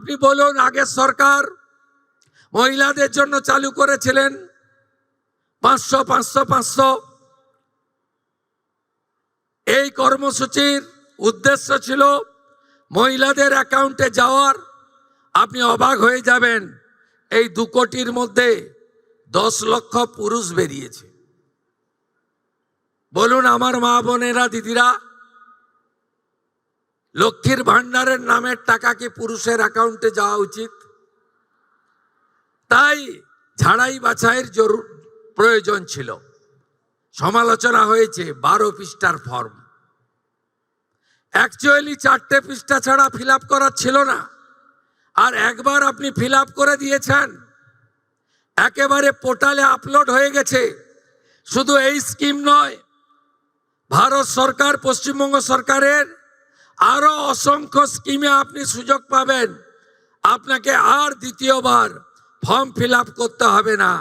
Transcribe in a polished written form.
আপনি বলুন, আগের সরকার মহিলাদের জন্য চালু করেছিলেন 500 500 500। এই কর্মসূচির উদ্দেশ্য ছিল মহিলাদের অ্যাকাউন্টে যাওয়ার। আপনি অবাক হয়ে যাবেন, এই 2 কোটির মধ্যে 10 লক্ষ পুরুষ বেরিয়েছে। বলুন আমার মা বোনেরা, দিদিরা, লক্ষ্মীর ভান্ডারের নামের টাকা কি পুরুষের অ্যাকাউন্টে যাওয়া উচিত? তাই ঝাড়াই বাছাইয়ের প্রয়োজন ছিল। সমালোচনা হয়েছে 12 পৃষ্ঠার ফর্ম। অ্যাকচুয়ালি 4টে পৃষ্ঠা ছাড়া ফিল আপ করার ছিল না। আর একবার আপনি ফিল আপ করে দিয়েছেন, একেবারে পোর্টালে আপলোড হয়ে গেছে। শুধু এই স্কিম নয়, ভারত সরকার, পশ্চিমবঙ্গ সরকারের আরো অসংখ্য স্কিমে আপনি সুযোগ পাবেন। আপনাকে আর দ্বিতীয়বার ফর্ম ফিল আপ করতে হবে না।